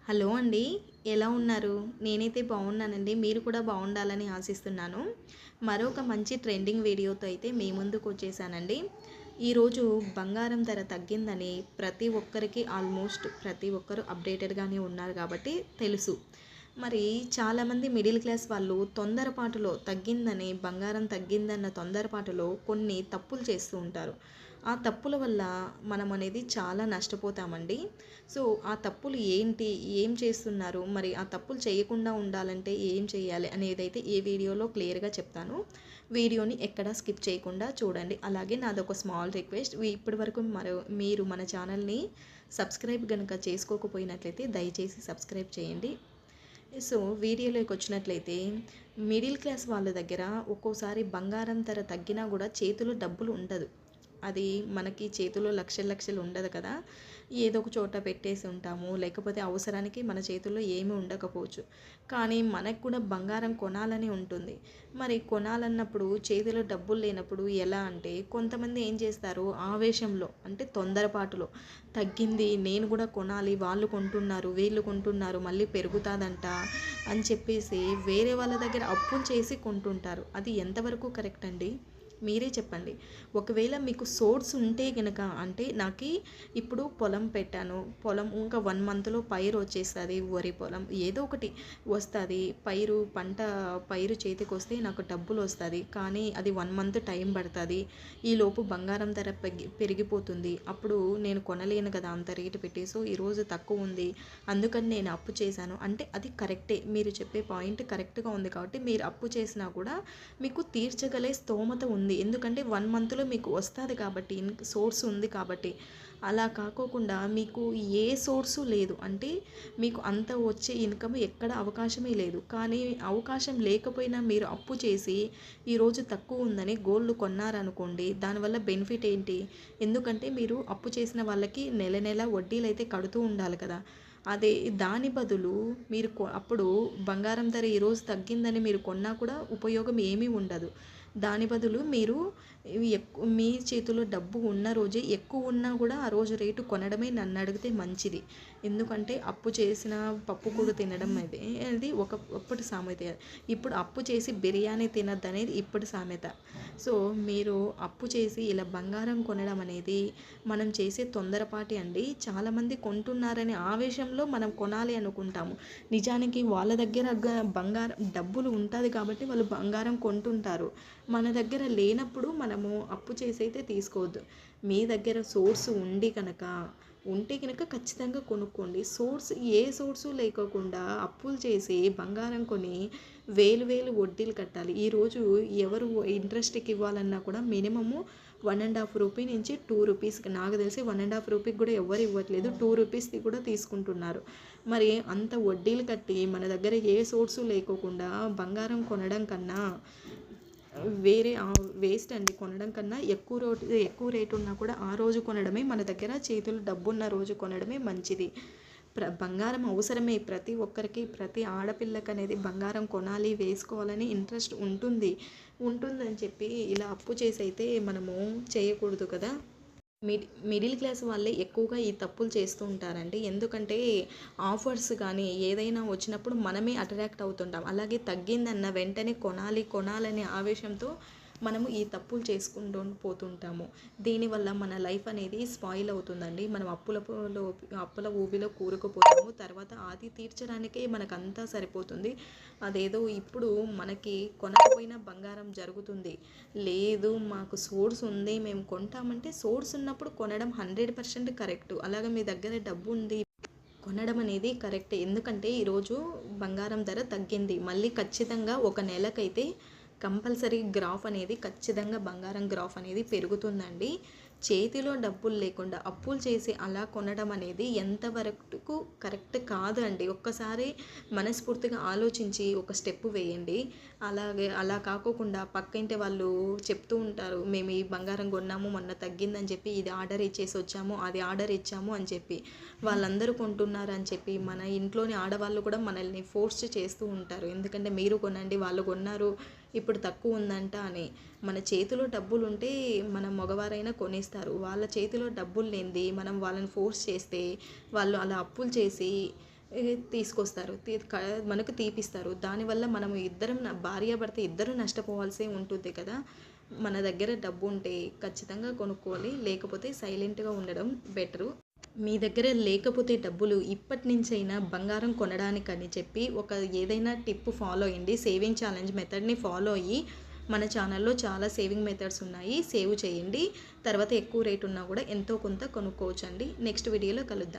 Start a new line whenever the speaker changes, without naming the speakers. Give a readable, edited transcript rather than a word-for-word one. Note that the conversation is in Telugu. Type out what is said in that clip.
హలో అండి. ఎలా ఉన్నారు? నేనైతే బాగున్నానండి. మీరు కూడా బాగుండాలని ఆశిస్తున్నాను. మరొక మంచి ట్రెండింగ్ వీడియోతో అయితే మీ ముందుకు వచ్చేసానండి. ఈరోజు బంగారం ధర తగ్గిందని ప్రతి ఒక్కరికి ఆల్మోస్ట్ ప్రతి ఒక్కరు అప్డేటెడ్గానే ఉన్నారు కాబట్టి తెలుసు. మరి చాలామంది మిడిల్ క్లాస్ వాళ్ళు తొందరపాటులో తగ్గిందని బంగారం తగ్గిందన్న తొందరపాటులో కొన్ని తప్పులు చేస్తూ ఉంటారు. ఆ తప్పుల వల్ల మనం అనేది చాలా నష్టపోతామండి. సో ఆ తప్పులు ఏంటి? ఏం చేస్తున్నారు? మరి ఆ తప్పులు చేయకుండా ఉండాలంటే ఏం చేయాలి? అనేదైతే ఈ వీడియోలో క్లియర్‌గా చెప్తాను. వీడియోని ఎక్కడా స్కిప్ చేయకుండా చూడండి. అలాగే నాదొక స్మాల్ రిక్వెస్ట్. ఇప్పటివరకు మీరు మన ఛానల్‌ని సబ్స్క్రైబ్ గనుక చేసుకోకపోయినట్లయితే దయచేసి సబ్స్క్రైబ్ చేయండి. సో వీడియోలోకి వచ్చినట్లయితే మిడిల్ క్లాస్ వాళ్ళ దగ్గర ఒక్కోసారి బంగారం ధర తగ్గినా కూడా చేతిలో డబ్బులు ఉండదు. అది మనకి చేతిలో లక్షలు లక్షలు ఉండదు కదా. ఏదో ఒక చోట పెట్టేసి ఉంటాము, లేకపోతే అవసరానికి మన చేతుల్లో ఏమీ ఉండకపోవచ్చు. కానీ మనకు కూడా బంగారం కొనాలని ఉంటుంది. మరి కొనాలన్నప్పుడు చేతిలో డబ్బులు లేనప్పుడు ఎలా అంటే కొంతమంది ఏం చేస్తారు, ఆవేశంలో అంటే తొందరపాటులో తగ్గింది నేను కూడా కొనాలి, వాళ్ళు కొంటున్నారు వీళ్ళు కొంటున్నారు మళ్ళీ పెరుగుతాదంట అని చెప్పేసి వేరే వాళ్ళ దగ్గర అప్పులు చేసి కొంటుంటారు. అది ఎంతవరకు కరెక్ట్ అండి? మీరే చెప్పండి. ఒకవేళ మీకు సోర్స్ ఉంటే గనక, అంటే నాకు ఇప్పుడు పొలం పెట్టాను, పొలం ఇంకా 1 మంత్లో పైరు వచ్చేస్తుంది, వరి పొలం ఏదో ఒకటి వస్తుంది, పైరు చేతికి వస్తే నాకు డబ్బులు వస్తుంది. కానీ అది 1 మంత్ టైం పడుతుంది. ఈలోపు బంగారం ధర పెరిగిపోతుంది. అప్పుడు నేను కొనలేను కదా అంత రేటు పెట్టి. సో ఈరోజు తక్కువ ఉంది అందుకని నేను అప్పు చేశాను అంటే అది కరెక్టే. మీరు చెప్పే పాయింట్ కరెక్ట్గా ఉంది కాబట్టి మీరు అప్పు చేసినా కూడా మీకు తీర్చగలే స్తోమత ఉంది. ఎందుకంటే 1 మంత్లో మీకు వస్తుంది కాబట్టి, సోర్స్ ఉంది కాబట్టి. అలా కాకోకుండా మీకు ఏ సోర్సు లేదు అంటే మీకు అంత వచ్చే ఇన్కమ్ ఎక్కడ అవకాశమే లేదు. కానీ అవకాశం లేకపోయినా మీరు అప్పు చేసి ఈరోజు తక్కువ ఉందని గోల్డ్ కొన్నారనుకోండి, దానివల్ల బెనిఫిట్ ఏంటి? ఎందుకంటే మీరు అప్పు చేసిన వాళ్ళకి నెల నెల వడ్డీలు అయితే కడుతూ ఉండాలి కదా. అదే దాని బదులు మీరు అప్పుడు బంగారం ధర ఈరోజు తగ్గిందని మీరు కొన్నా కూడా ఉపయోగం ఏమీ ఉండదు. దాని బదులు మీరు మీ చేతిలో డబ్బు ఉన్న రోజే ఎక్కువ ఉన్నా కూడా ఆ రోజు రేటు కొనడమే నన్ను అడిగితే మంచిది. ఎందుకంటే అప్పు చేసిన పప్పు కూడా తినడం అది ఒకప్పటి సామెత. ఇప్పుడు అప్పు చేసి బిర్యానీ తినద్దు అనేది ఇప్పటి సామెత. సో మీరు అప్పు చేసి ఇలా బంగారం కొనడం అనేది మనం చేసే తొందరపాటి అండి. చాలామంది కొంటున్నారనే ఆవేశంలో మనం కొనాలి అనుకుంటాము. నిజానికి వాళ్ళ దగ్గర బంగారం డబ్బులు ఉంటుంది కాబట్టి వాళ్ళు బంగారం కొంటుంటారు. మన దగ్గర లేనప్పుడు మనము అప్పు చేసి అయితే తీసుకోవద్దు. మీ దగ్గర సోర్స్ ఉంటే కనుక ఖచ్చితంగా కొనుక్కోండి. ఏ సోర్సు లేకోకుండా అప్పులు చేసి బంగారం కొని వేలు వడ్డీలు కట్టాలి. ఈరోజు ఎవరు ఇంట్రెస్ట్కి ఇవ్వాలన్నా కూడా మినిమము 1.5 రూపీ నుంచి 2 రూపీస్కి, నాకు తెలిసి 1.5 రూపీకి కూడా ఎవరు ఇవ్వట్లేదు, 2 రూపీస్కి కూడా తీసుకుంటున్నారు. మరి అంత వడ్డీలు కట్టి మన దగ్గర ఏ సోర్సు లేకోకుండా బంగారం కొనడం కన్నా వేరే వేస్ట్ అండి. కొనడం కన్నా ఎక్కువ రేటు ఉన్నా కూడా ఆ రోజు కొనడమే, మన దగ్గర చేతులు డబ్బున్న రోజు కొనడమే మంచిది. బంగారం అవసరమే ప్రతి ఒక్కరికి. ప్రతి ఆడపిల్లకి అనేది బంగారం కొనాలి, వేసుకోవాలని ఇంట్రెస్ట్ ఉంటుందని చెప్పి ఇలా అప్పు చేసి అయితే మనము చేయకూడదు కదా. మిడిల్ క్లాస్ వాళ్ళే ఎక్కువగా ఈ తప్పులు చేస్తూ ఉంటారండి. ఎందుకంటే ఆఫర్స్ కానీ ఏదైనా వచ్చినప్పుడు మనమే అట్రాక్ట్ అవుతుంటాం. అలాగే తగ్గిందన్న వెంటనే కొనాలనే ఆవేశంతో మనము ఈ తప్పులు చేసుకుంటూ పోతుంటాము. దీనివల్ల మన లైఫ్ అనేది స్పాయిల్ అవుతుందండి. మనం అప్పుల ఊబిలో కూరుకుపోతాము. తర్వాత అది తీర్చడానికే మనకంతా సరిపోతుంది. అదేదో ఇప్పుడు మనకి కొనకపోయినా బంగారం జరుగుతుంది, లేదు మాకు సోర్స్ ఉంది మేము కొంటామంటే, సోర్స్ ఉన్నప్పుడు కొనడం 100% కరెక్ట్. అలాగే మీ దగ్గర డబ్బు ఉంది కొనడం అనేది కరెక్టే. ఎందుకంటే ఈరోజు బంగారం ధర తగ్గింది, మళ్ళీ ఖచ్చితంగా ఒక నెలకైతే కంపల్సరీ ఖచ్చితంగా బంగారం గ్రాఫ్ అనేది పెరుగుతుందండి. చేతిలో డబ్బులు లేకుండా అప్పులు చేసి అలా కొనడం అనేది ఎంతవరకు కరెక్ట్ కాదు అండి. ఒక్కసారి మనస్ఫూర్తిగా ఆలోచించి ఒక స్టెప్ వేయండి. అలా కాకోకుండా పక్కింటి వాళ్ళు చెప్తూ ఉంటారు, మేము ఈ బంగారం కొన్నాము మొన్న తగ్గిందని చెప్పి, ఇది ఆర్డర్ ఇచ్చేసి వచ్చాము, అది ఆర్డర్ ఇచ్చాము అని చెప్పి వాళ్ళందరూ కొంటున్నారు అని చెప్పి మన ఇంట్లోని ఆడవాళ్ళు కూడా మనల్ని ఫోర్స్ చేస్తూ ఉంటారు. ఎందుకంటే మీరు కొనండి, వాళ్ళు కొన్నారు, ఇప్పుడు తక్కువ ఉందంట అని. మన చేతిలో డబ్బులు ఉంటే మన మగవారైనా కొనేస్తారు. వాళ్ళ చేతిలో డబ్బులు లేనిది మనం వాళ్ళని ఫోర్స్ చేస్తే వాళ్ళు అలా అప్పులు చేసి తీసుకొస్తారు, మనకు తీపిస్తారు. దానివల్ల మనం ఇద్దరం భార్యాభర్త ఇద్దరు నష్టపోవాల్సి ఉంటుంది కదా. మన దగ్గర డబ్బు ఉంటే ఖచ్చితంగా కొనుక్కోవాలి, లేకపోతే సైలెంట్గా ఉండడం బెటరు. మీ దగ్గర లేకపోతే డబ్బులు ఇప్పటి నుంచైనా బంగారం కొనడానికని చెప్పి ఏదైనా టిప్ ఫాలో అయ్యండి. సేవింగ్ ఛాలెంజ్ మెథడ్ని ఫాలో అయ్యి మన ఛానల్లో చాలా సేవింగ్ మెథడ్స్ ఉన్నాయి, సేవ్ చేయండి. తర్వాత ఎక్కువ రేట్ ఉన్నా కూడా ఎంతో కొంత కొనుక్కోవచ్చండి. నెక్స్ట్ వీడియోలో కలుద్దాం.